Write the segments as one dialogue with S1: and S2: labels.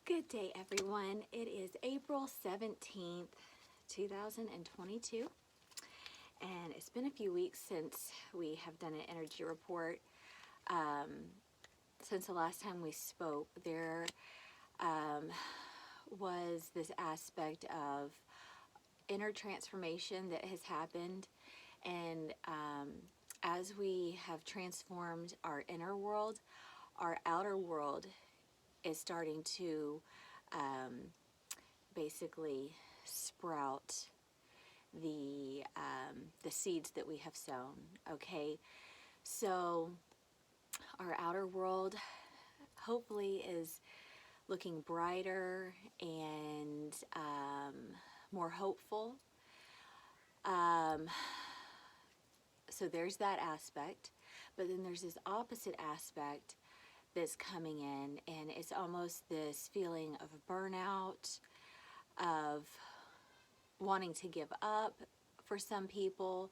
S1: Good day, everyone. It is April 17th, 2022, and it's been a few weeks since we have done an energy report. Since the last time we spoke, there was this aspect of inner transformation that has happened, and as we have transformed our inner world, our outer world is starting to basically sprout the seeds that we have sown. Okay, so our outer world hopefully is looking brighter and more hopeful. So there's that aspect, but then there's this opposite aspect that's coming in, and it's almost this feeling of burnout, of wanting to give up for some people.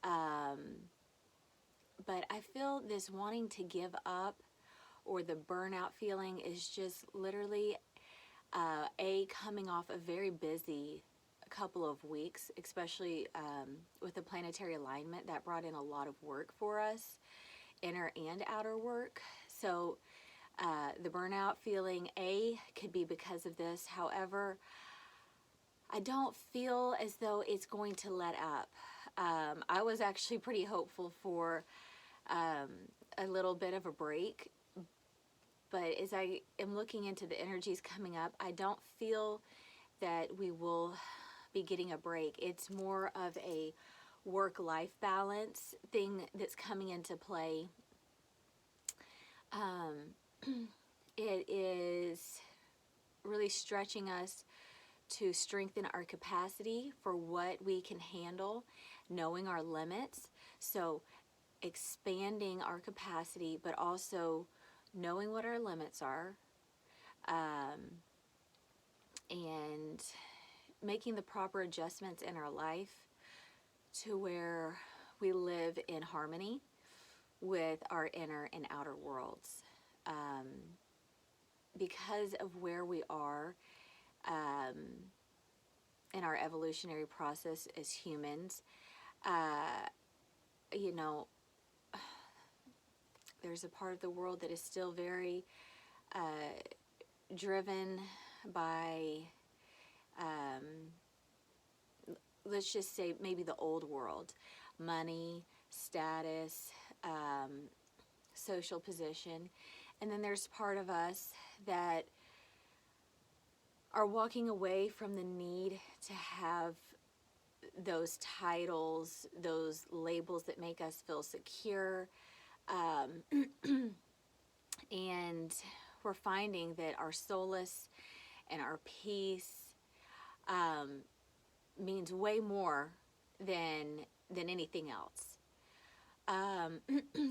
S1: But I feel this wanting to give up or the burnout feeling is just literally coming off a very busy couple of weeks, especially with the planetary alignment that brought in a lot of work for us, inner and outer work. So the burnout feeling could be because of this. However, I don't feel as though it's going to let up. I was actually pretty hopeful for a little bit of a break, but as I am looking into the energies coming up, I don't feel that we will be getting a break. It's more of a work-life balance thing that's coming into play. It is really stretching us to strengthen our capacity for what we can handle, knowing our limits. So expanding our capacity, but also knowing what our limits are, and making the proper adjustments in our life to where we live in harmony with our inner and outer worlds. Because of where we are in our evolutionary process as humans, there's a part of the world that is still very driven by, let's just say maybe the old world, money, status, social position. And then there's part of us that are walking away from the need to have those titles, those labels that make us feel secure. And we're finding that our solace and our peace means way more than anything else.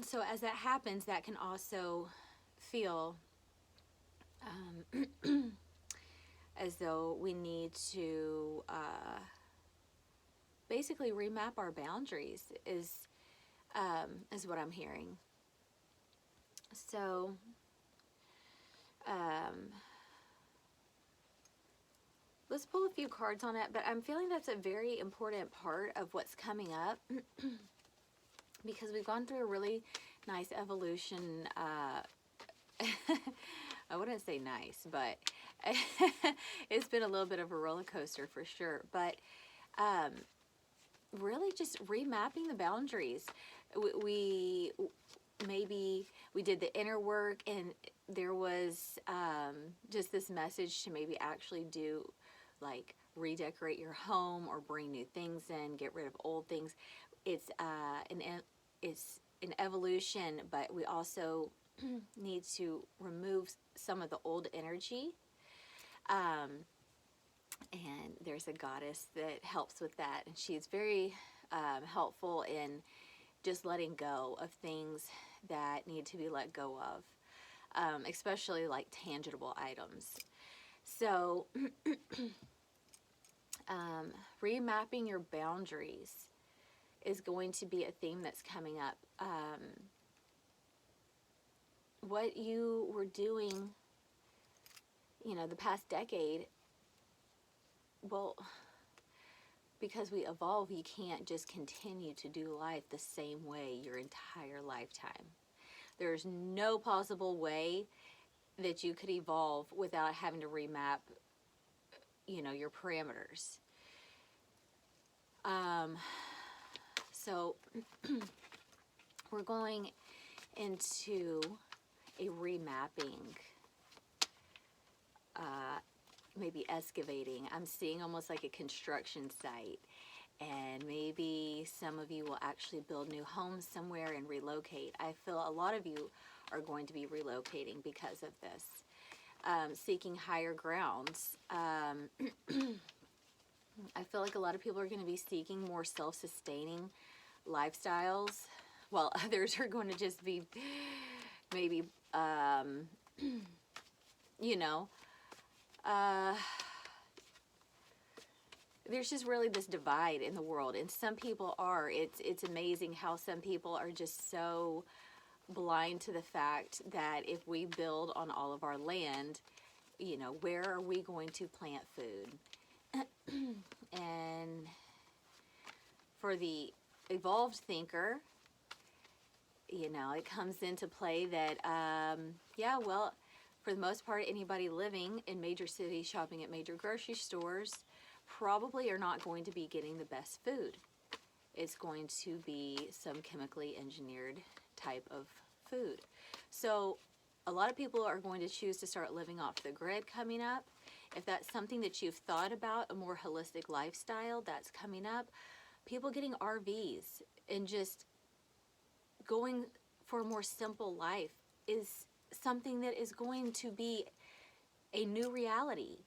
S1: So as that happens, that can also feel as though we need to basically remap our boundaries is what I'm hearing. So let's pull a few cards on it, but I'm feeling that's a very important part of what's coming up because we've gone through a really nice evolution. I wouldn't say nice, but it's been a little bit of a roller coaster for sure. But really just remapping the boundaries. We did the inner work, and there was just this message to maybe actually do, like, redecorate your home or bring new things in, get rid of old things. It's an evolution, but we also need to remove some of the old energy. And there's a goddess that helps with that, and she's very helpful in just letting go of things that need to be let go of, especially like tangible items. So remapping your boundaries is going to be a theme that's coming up. What you were doing the past decade, well, because we evolve, you can't just continue to do life the same way your entire lifetime. There's no possible way that you could evolve without having to remap, your parameters. So we're going into a remapping, maybe excavating. I'm seeing almost like a construction site. And maybe some of you will actually build new homes somewhere and relocate. I feel a lot of you are going to be relocating because of this. Seeking higher grounds. I feel like a lot of people are going to be seeking more self-sustaining lifestyles, while others are going to just be maybe, there's just really this divide in the world, and some people are. It's amazing how some people are just so blind to the fact that if we build on all of our land, where are we going to plant food? And for the evolved thinker, it comes into play that, for the most part, anybody living in major cities, shopping at major grocery stores, probably are not going to be getting the best food. It's going to be some chemically engineered type of food. So a lot of people are going to choose to start living off the grid coming up. If that's something that you've thought about, a more holistic lifestyle that's coming up, people getting RVs and just going for a more simple life is something that is going to be a new reality.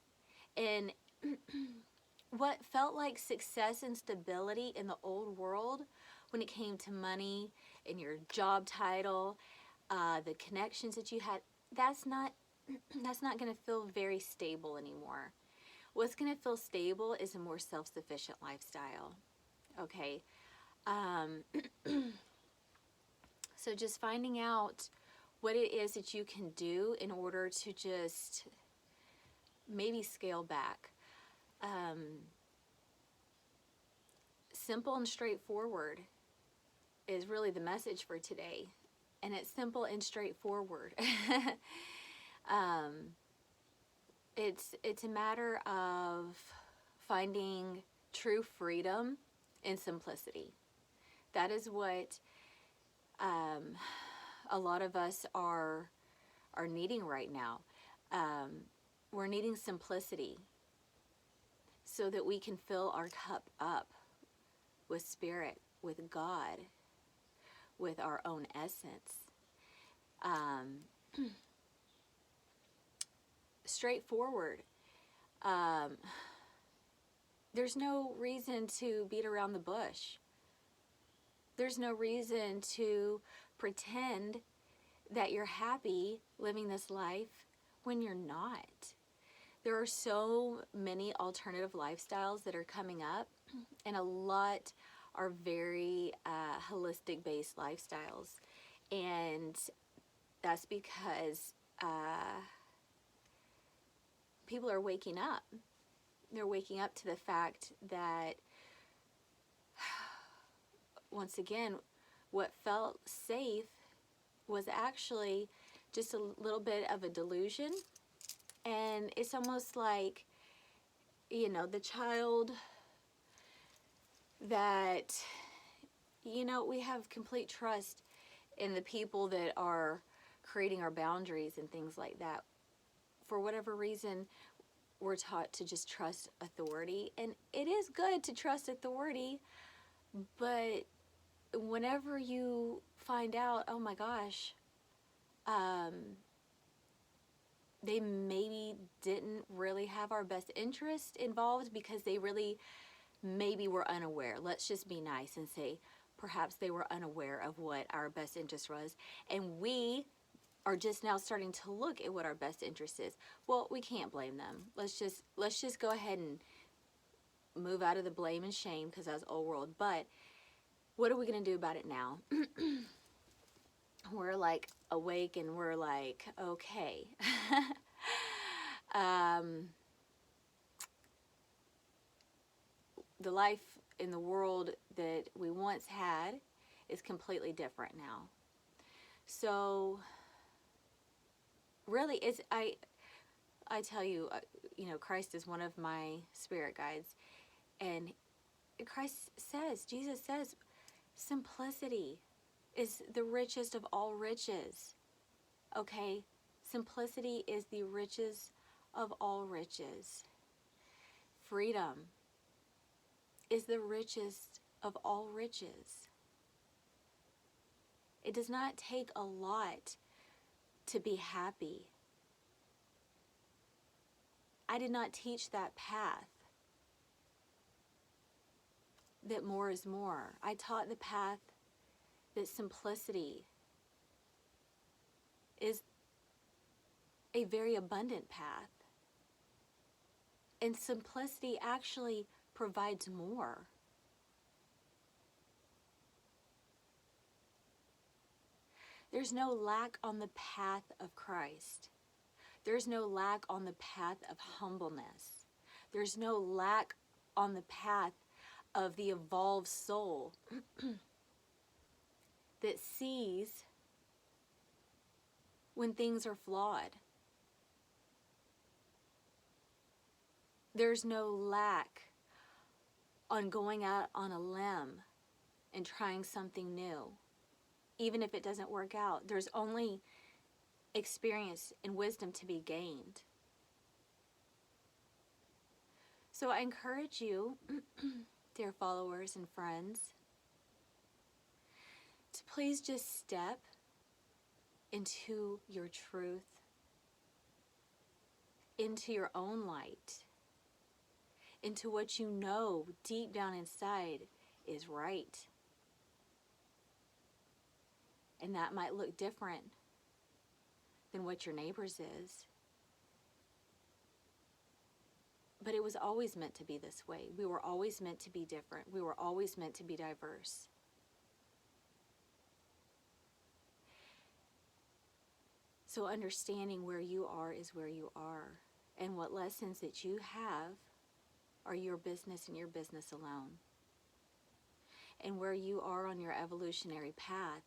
S1: And what felt like success and stability in the old world, when it came to money and your job title, the connections that you had, that's not going to feel very stable anymore. What's going to feel stable is a more self-sufficient lifestyle. Okay. So just finding out what it is that you can do in order to just maybe scale back. Simple and straightforward is really the message for today. And it's simple and straightforward. It's a matter of finding true freedom in simplicity. That is what a lot of us are needing right now. We're needing simplicity so that we can fill our cup up with spirit, with God, with our own essence. Straightforward. There's no reason to beat around the bush. There's no reason to pretend that you're happy living this life when you're not. There are so many alternative lifestyles that are coming up, and a lot are very holistic based lifestyles. And that's because people are waking up. They're waking up to the fact that, once again, what felt safe was actually just a little bit of a delusion. And it's almost like, the child that, we have complete trust in the people that are creating our boundaries and things like that. For whatever reason, we're taught to just trust authority. And it is good to trust authority, but whenever you find out, oh my gosh, they maybe didn't really have our best interest involved because they really maybe were unaware. Let's just be nice and say perhaps they were unaware of what our best interest was, and we are just now starting to look at what our best interest is. Well, we can't blame them. Let's just go ahead and move out of the blame and shame, because that's old world. But what are we going to do about it now? We're like awake and we're like, okay. the life in the world that we once had is completely different now. So really, I tell you, Christ is one of my spirit guides, and Jesus says, simplicity is the richest of all riches. Okay? Simplicity is the richest of all riches. Freedom is the richest of all riches. It does not take a lot to be happy. I did not teach that path, that more is more. I taught the path that simplicity is a very abundant path. And simplicity actually provides more. There's no lack on the path of Christ. There's no lack on the path of humbleness. There's no lack on the path of the evolved soul that sees when things are flawed. There's no lack on going out on a limb and trying something new. Even if it doesn't work out, there's only experience and wisdom to be gained. So I encourage you, dear followers and friends, to please just step into your truth, into your own light, into what you know deep down inside is right. And that might look different than what your neighbor's is. But it was always meant to be this way. We were always meant to be different. We were always meant to be diverse. So understanding where you are is where you are. And what lessons that you have are your business and your business alone. And where you are on your evolutionary path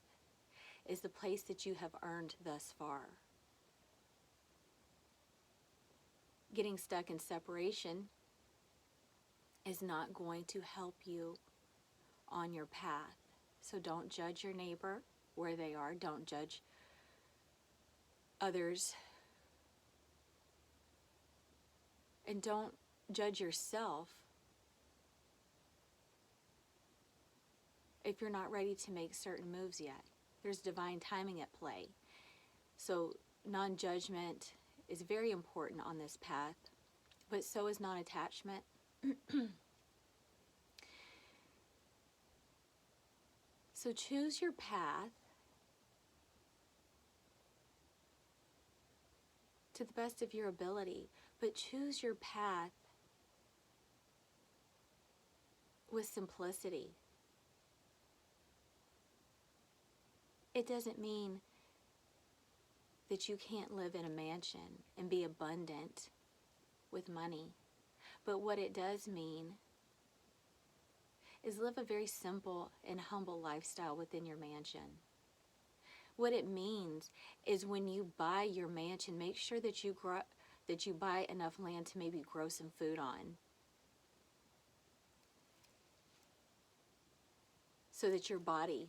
S1: is the place that you have earned thus far. Getting stuck in separation is not going to help you on your path. So don't judge your neighbor where they are. Don't judge others. And don't judge yourself if you're not ready to make certain moves yet. There's divine timing at play. So non-judgment is very important on this path, but so is non-attachment. So choose your path to the best of your ability, but choose your path with simplicity. It doesn't mean that you can't live in a mansion and be abundant with money. But what it does mean is live a very simple and humble lifestyle within your mansion. What it means is when you buy your mansion, make sure that you buy enough land to maybe grow some food on. So that your body,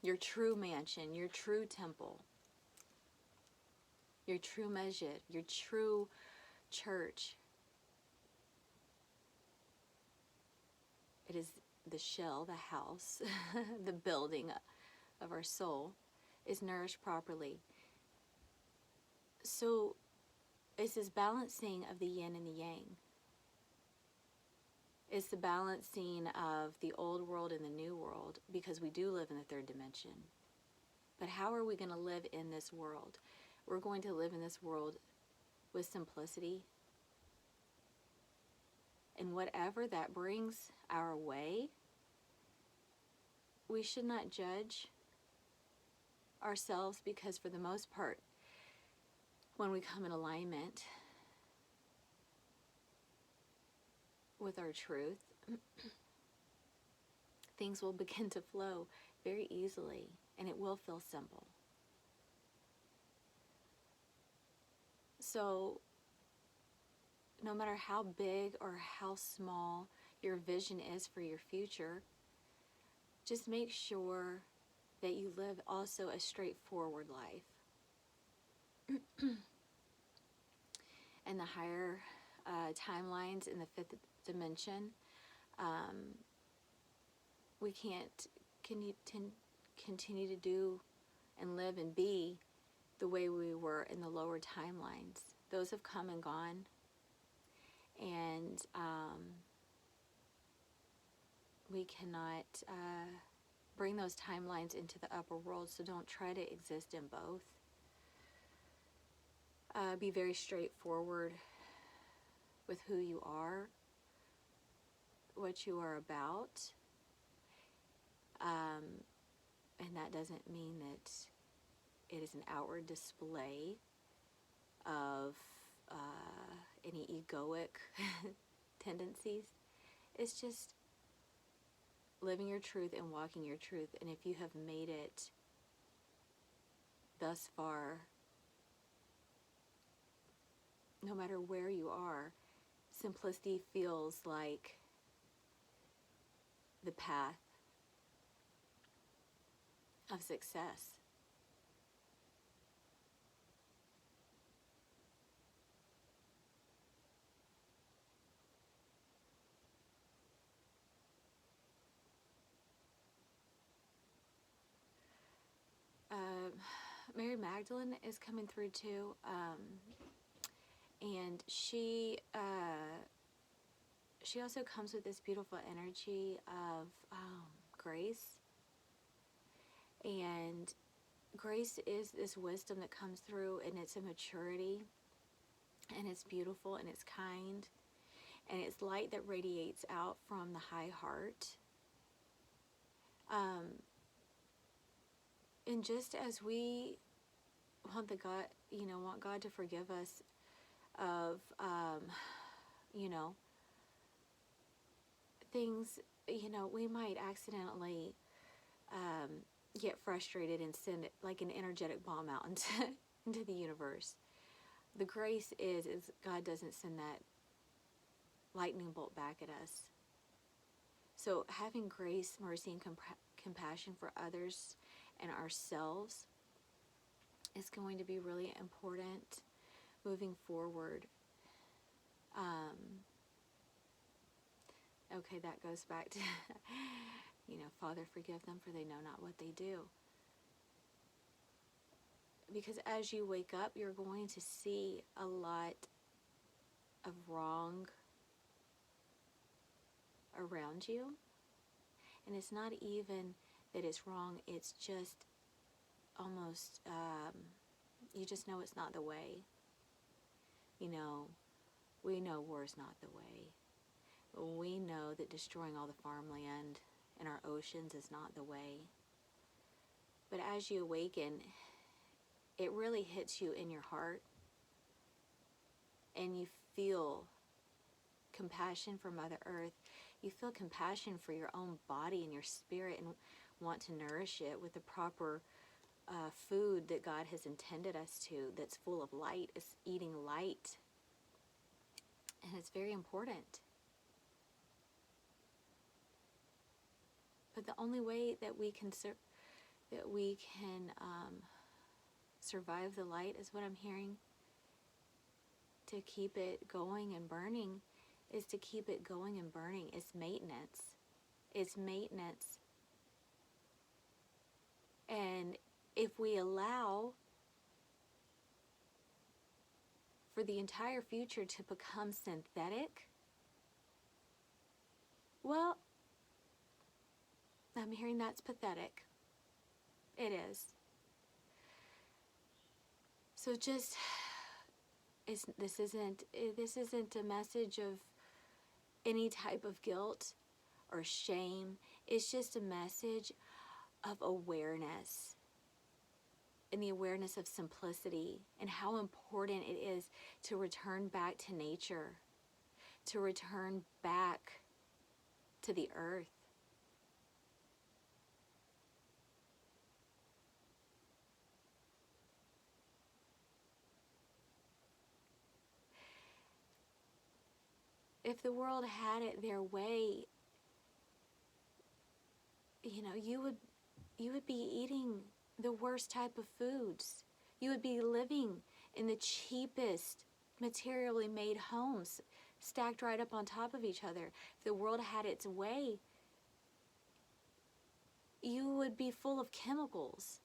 S1: your true mansion, your true temple, your true masjid, your true church, it is the shell, the house, the building of our soul, is nourished properly. So it's this balancing of the yin and the yang. It's the balancing of the old world and the new world, because we do live in the third dimension. But how are we going to live in this world? We're going to live in this world with simplicity. And whatever that brings our way, we should not judge ourselves, because for the most part, when we come in alignment, with our truth, things will begin to flow very easily, and it will feel simple. So no matter how big or how small your vision is for your future, just make sure that you live also a straightforward life. And the higher timelines in the fifth dimension, we can't continue to do and live and be the way we were in the lower timelines. Those have come and gone, and we cannot bring those timelines into the upper world, so don't try to exist in both. Be very straightforward with who you are, what you are about, and that doesn't mean that it is an outward display of any egoic tendencies. It's just living your truth and walking your truth. And if you have made it thus far, no matter where you are, simplicity feels like the path of success. Mary Magdalene is coming through too, and she also comes with this beautiful energy of grace. And grace is this wisdom that comes through, and it's a maturity, and it's beautiful, and it's kind, and it's light that radiates out from the high heart. And just as we want want God to forgive us of, things, we might accidentally get frustrated and send it like an energetic bomb out into the universe. The grace is God doesn't send that lightning bolt back at us. So having grace, mercy, and compassion for others and ourselves is going to be really important moving forward. Okay, that goes back to, Father, forgive them, for they know not what they do. Because as you wake up, you're going to see a lot of wrong around you. And it's not even that it's wrong, it's just almost, you just know it's not the way. We know war's not the way. We know that destroying all the farmland and our oceans is not the way. But as you awaken, it really hits you in your heart, and you feel compassion for Mother Earth. You feel compassion for your own body and your spirit, and want to nourish it with the proper food that God has intended us to, that's full of light. It's eating light, and it's very important. But the only way that we can survive the light, is what I'm hearing, to keep it going and burning, is to keep it going and burning. It's maintenance. It's maintenance. And if we allow for the entire future to become synthetic, well, I'm hearing that's pathetic. It is. So just, this isn't a message of any type of guilt or shame. It's just a message of awareness, and the awareness of simplicity, and how important it is to return back to nature, to return back to the earth. If the world had it their way, you would be eating the worst type of foods. You would be living in the cheapest materially made homes, stacked right up on top of each other. If the world had its way, you would be full of chemicals.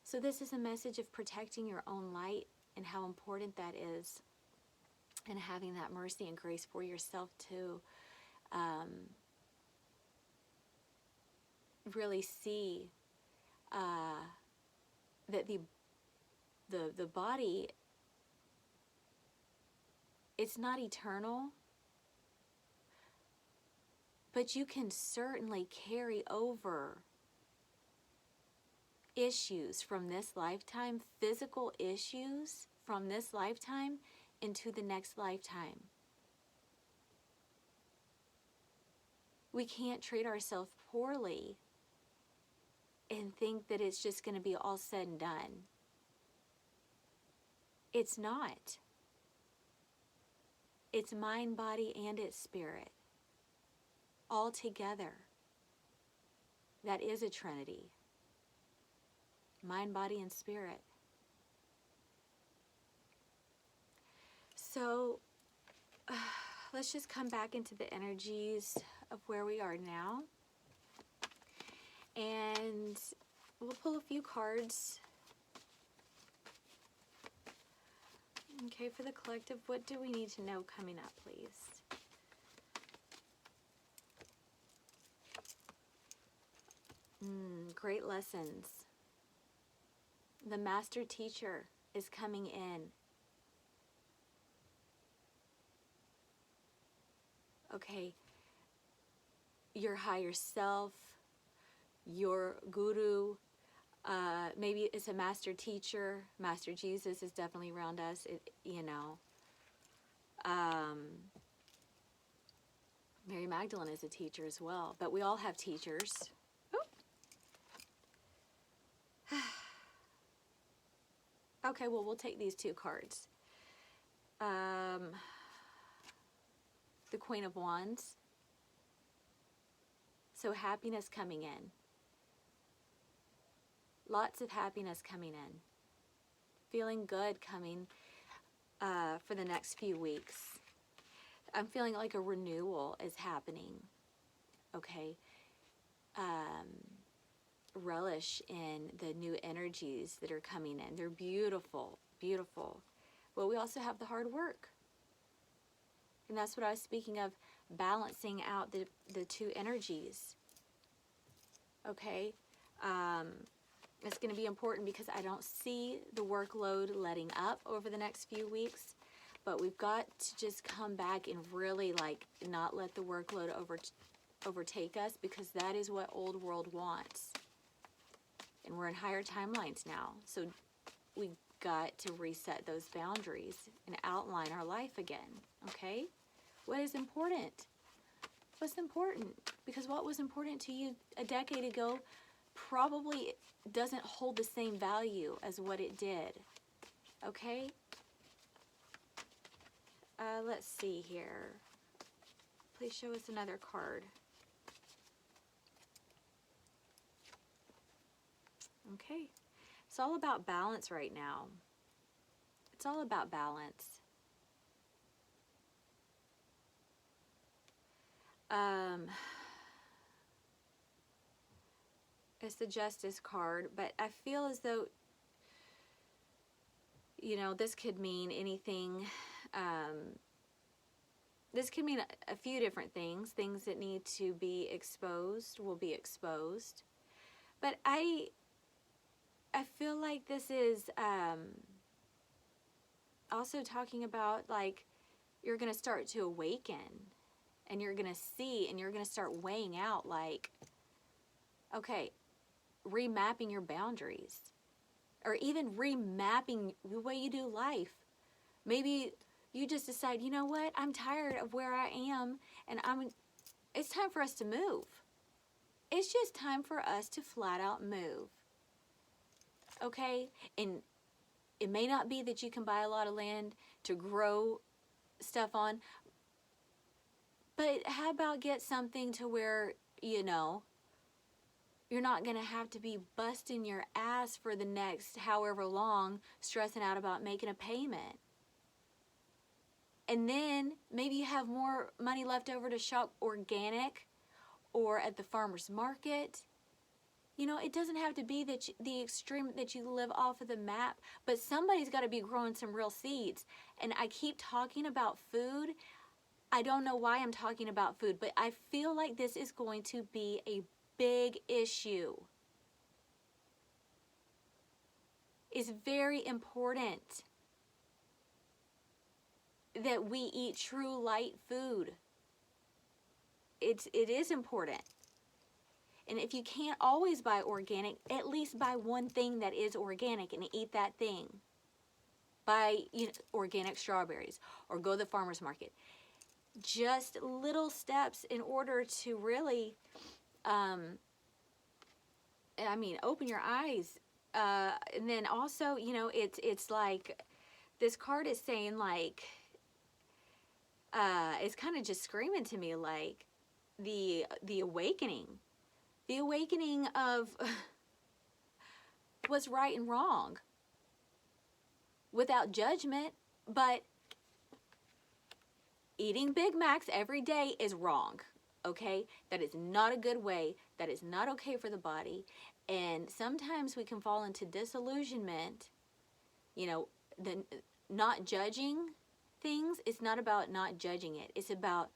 S1: So this is a message of protecting your own light and how important that is, and having that mercy and grace for yourself to really see that the body, it's not eternal, but you can certainly carry over issues from this lifetime, physical issues from this lifetime into the next lifetime. We can't treat ourselves poorly and think that it's just going to be all said and done. It's not. It's mind, body, and its spirit. All together. That is a trinity. Mind, body, and spirit. So let's just come back into the energies of where we are now. And we'll pull a few cards. Okay, for the collective, what do we need to know coming up, please? Great lessons. The master teacher is coming in. Okay, your higher self, your guru, maybe it's a master teacher. Master Jesus is definitely around us, Mary Magdalene is a teacher as well, but we all have teachers. Okay, well, we'll take these two cards. The Queen of Wands. So happiness coming in. Lots of happiness coming in. Feeling good coming for the next few weeks. I'm feeling like a renewal is happening. Okay. Relish in the new energies that are coming in. They're beautiful, beautiful. But we also have the hard work. And that's what I was speaking of, balancing out the two energies. Okay? It's going to be important because I don't see the workload letting up over the next few weeks. But we've got to just come back and really not let the workload overtake us, because that is what old world wants. And we're in higher timelines now. So we got to reset those boundaries and outline our life again. Okay? What is important? What's important? Because what was important to you a decade ago probably doesn't hold the same value as what it did. Okay? Let's see here. Please show us another card. Okay. It's all about balance right now. It's all about balance. It's the Justice card, but I feel as though, this could mean anything. This could mean a few different things. Things that need to be exposed will be exposed. But I feel like this is also talking about, you're going to start to awaken, and you're going to see, and you're going to start weighing out, okay, remapping your boundaries, or even remapping the way you do life. Maybe you just decide, you know what, I'm tired of where I am, and it's time for us to move. It's just time for us to flat out move. Okay? And it may not be that you can buy a lot of land to grow stuff on, but how about get something to where, you know, you're not going to have to be busting your ass for the next however long, stressing out about making a payment. And then maybe you have more money left over to shop organic or at the farmer's market. You know, it doesn't have to be that the extreme that you live off of the map, but somebody's got to be growing some real seeds. And I keep talking about food. I don't know why I'm talking about food, but I feel like this is going to be a big issue. It's very important that we eat true light food. It is important. And if you can't always buy organic, at least buy one thing that is organic and eat that thing. Buy, you know, organic strawberries or go to the farmer's market. Just little steps in order to really, open your eyes. And then also, you know, it's like this card is saying, like, it's kind of just screaming to me like the awakening of what's right and wrong without judgment. But eating Big Macs every day is wrong, okay? That is not a good way. That is not okay for the body. And sometimes we can fall into disillusionment, you know, the not judging things. It's not about not judging it. It's about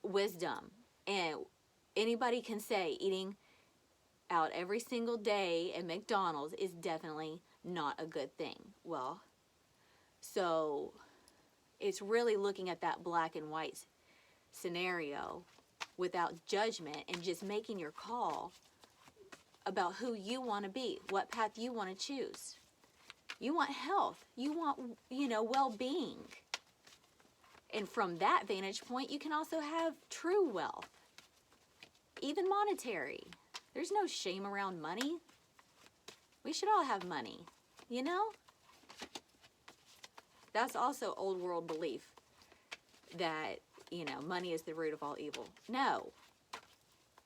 S1: wisdom. And anybody can say eating out every single day at McDonald's is definitely not a good thing. Well, so it's really looking at that black and white scenario without judgment and just making your call about who you want to be, what path you want to choose. You want health. You want, you know, well-being. And from that vantage point, you can also have true wealth, even monetary. There's no shame around money. We should all have money, you know? That's also old world belief that, you know, money is the root of all evil. No,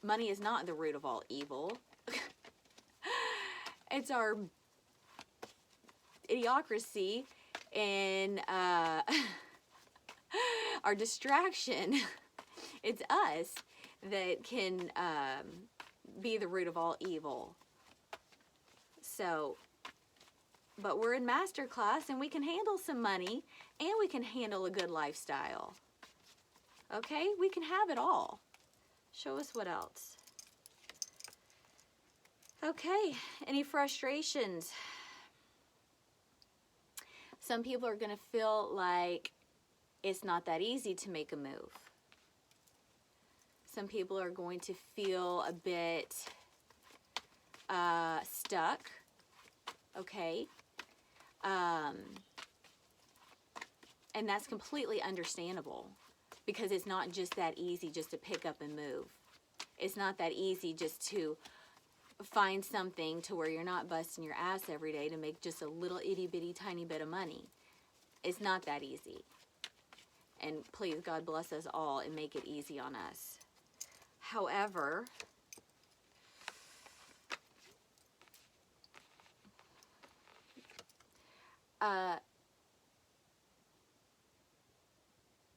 S1: money is not the root of all evil. It's our idiocracy and our distraction. It's us that can be the root of all evil. So, but we're in master class and we can handle some money and we can handle a good lifestyle. Okay? We can have it all. Show us what else. Okay, any frustrations? Some people are going to feel like it's not that easy to make a move. Some people are going to feel a bit stuck. Okay? And that's completely understandable because it's not just that easy just to pick up and move. It's not that easy just to find something to where you're not busting your ass every day to make just a little itty bitty tiny bit of money. It's not that easy. And please, God bless us all and make it easy on us. However,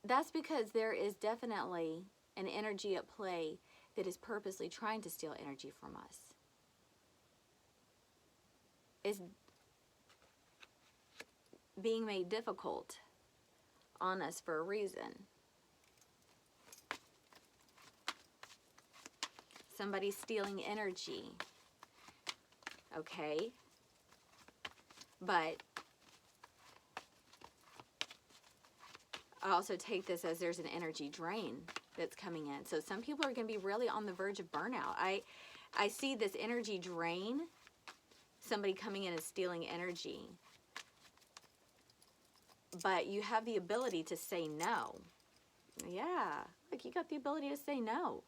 S1: that's because there is definitely an energy at play that is purposely trying to steal energy from us. It's being made difficult on us for a reason. Somebody's stealing energy. Okay? But I also take this as there's an energy drain that's coming in. So some people are going to be really on the verge of burnout. I see this energy drain, somebody coming in and stealing energy. but you have the ability to say no. Yeah, like you got the ability to say no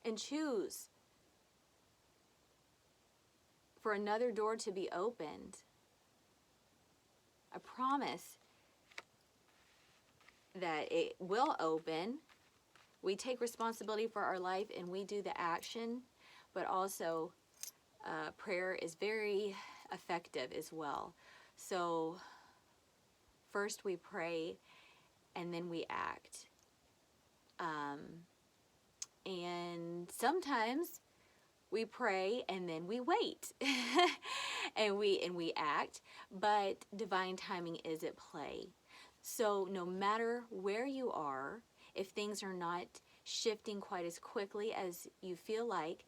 S1: and choose for another door to be opened. I promise that it will open. We take responsibility for our life and we do the action, but also prayer is very effective as well. So first we pray and then we act. And sometimes we pray and then we wait and we act, but divine timing is at play. So no matter where you are, if things are not shifting quite as quickly as you feel like,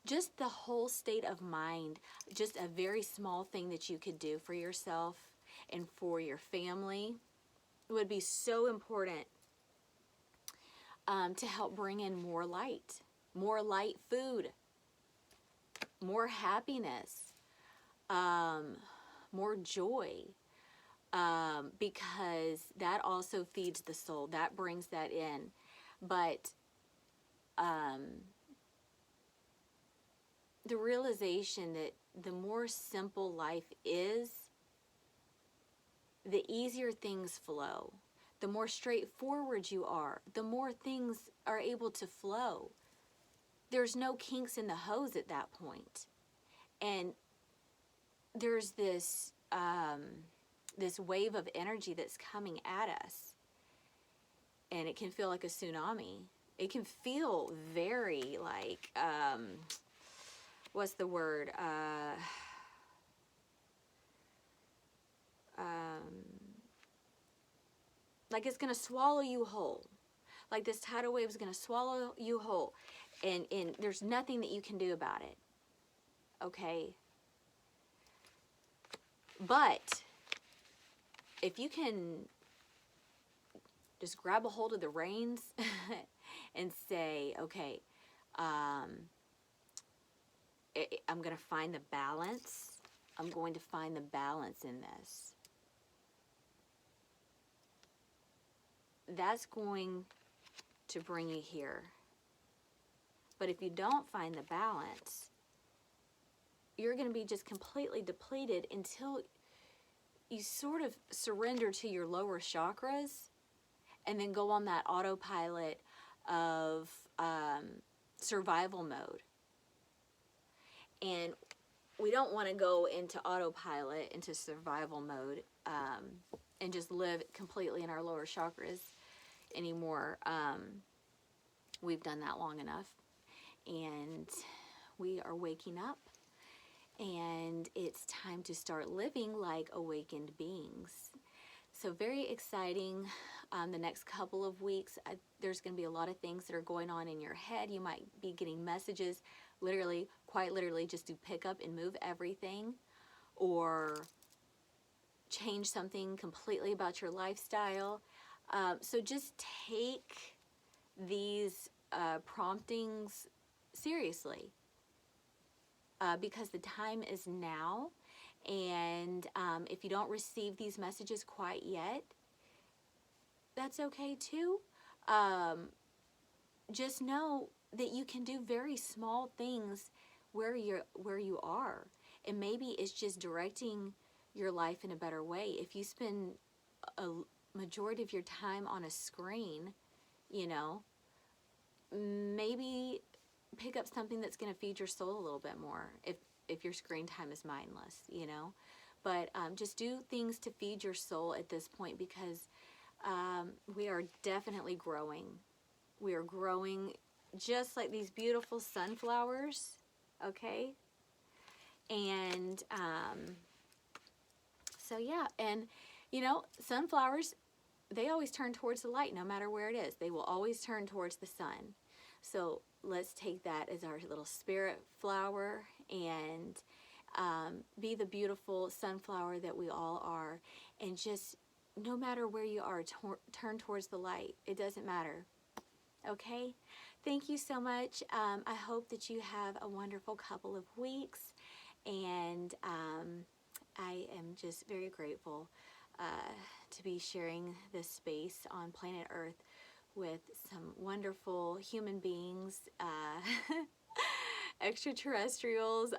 S1: just the whole state of mind, just a very small thing that you could do for yourself and for your family would be so important to help bring in more light food, more happiness, more joy, because that also feeds the soul. That brings that in. But the realization that the more simple life is, the easier things flow. The more straightforward you are, the more things are able to flow. There's no kinks in the hose at that point. And there's this this wave of energy that's coming at us. And it can feel like a tsunami. It can feel very like, what's the word? Like it's going to swallow you whole. Like this tidal wave is going to swallow you whole. And there's nothing that you can do about it. Okay? But if you can just grab a hold of the reins and say, okay, I'm going to find the balance. I'm going to find the balance in this. That's going to bring you here. But if you don't find the balance, you're going to be just completely depleted until you sort of surrender to your lower chakras and then go on that autopilot of survival mode. And we don't want to go into autopilot, into survival mode, and just live completely in our lower chakras anymore. We've done that long enough. And we are waking up. And it's time to start living like awakened beings. So very exciting. The next couple of weeks, there's going to be a lot of things that are going on in your head. You might be getting messages, literally, quite literally, just to pick up and move everything or change something completely about your lifestyle. So just take these promptings seriously. Because the time is now, and if you don't receive these messages quite yet, that's okay too. Just know that you can do very small things where you are, and maybe it's just directing your life in a better way. If you spend a majority of your time on a screen, maybe pick up something that's going to feed your soul a little bit more if your screen time is mindless, But just do things to feed your soul at this point, because we are definitely growing. We are growing just like these beautiful sunflowers, okay? And so, yeah, and, sunflowers, they always turn towards the light no matter where it is. They will always turn towards the sun. So let's take that as our little spirit flower and be the beautiful sunflower that we all are. And just, no matter where you are, turn towards the light. It doesn't matter. Okay? Thank you so much. I hope that you have a wonderful couple of weeks. And I am just very grateful to be sharing this space on planet Earth with some wonderful human beings, extraterrestrials,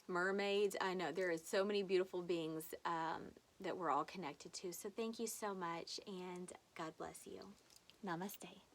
S1: mermaids. I know there are so many beautiful beings that we're all connected to. So thank you so much, and God bless you. Namaste.